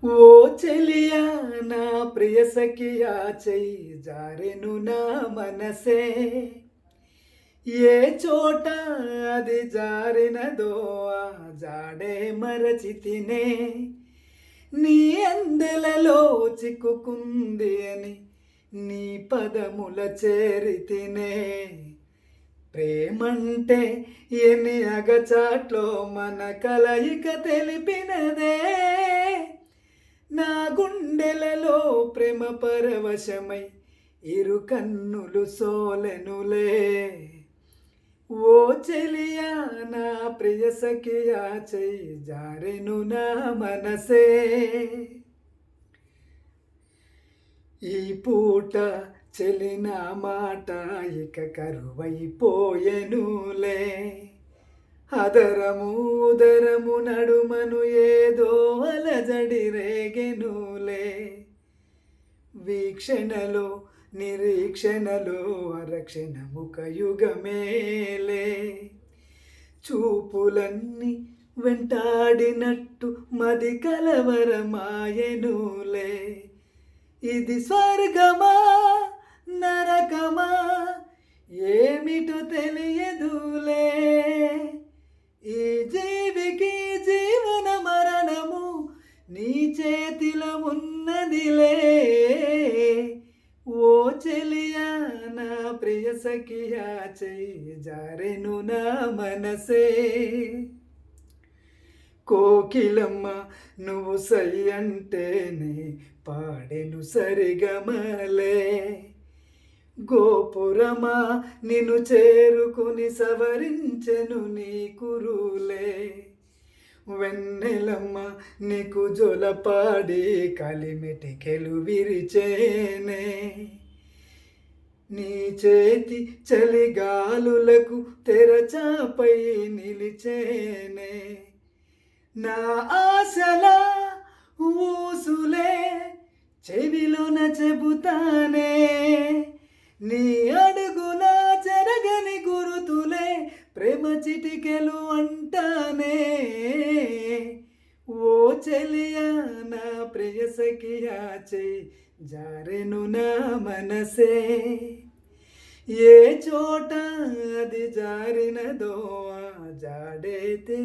ఓ చెలియా నా ప్రియ సఖియా చెయ్యి జారెను నా మనసే ఏ చోట అది జారినదో ఆ జాడే మరచితినే నీ అందెలలో చిక్కుకుంది అని నీ పదముల చేరితినే ప్రేమంటే ఎన్ని అగచాట్లో మన కలయిక తెలిపినదే నా గుండెలలో ప్రేమ పరవశమై ఇరు కన్నులు సోలెనులే ఓ చెలియా నా ప్రియ సఖియా చెయ్యి జారెను నా మనసే ఈ పూట చెలిన మాట ఇక కరువైపోయెనులే అదరము ఉదరము నడుమను ఏదో అలజడి రేగెనులే వీక్షణలో నిరీక్షణలో అరక్షణ ముఖ యుగమేలే చూపులన్నీ వెంటాడినట్టు మది కలవరమాయెనులే ఇది స్వర్గమా నరకమా ఏమిటో తెలియదులే ఈ జీవికి జీవన మరణము నీ చేతిలో ఉన్నదిలే ఓ చెలియా నా ప్రియ సఖియా చెయ్యి జారెను నా మనసే కోకిలమ్మ నువ్వు సై అంటేనే పాడెను సరిగమలే గోపురమా నిన్ను చేరుకుని సవరించెను నీ కురులే వెన్నెలమ్మ నీకు జొలపాడి కలిమిటికెలు విరిచేనే నీ చేతి చలిగాలులకు తెరచాపై నిలిచేనే నా ఆశలా ఊసులే చెవిలోన చెబుతానే నీ అడుగుల చెరగని గురుతులే ప్రేమ చిటికెలు అంటానే ఓ చెలియా నా ప్రియ సఖియా చెయ్యి జారెను నా మనసే ఏ చోట అది జారినదో ఆ జాడైతే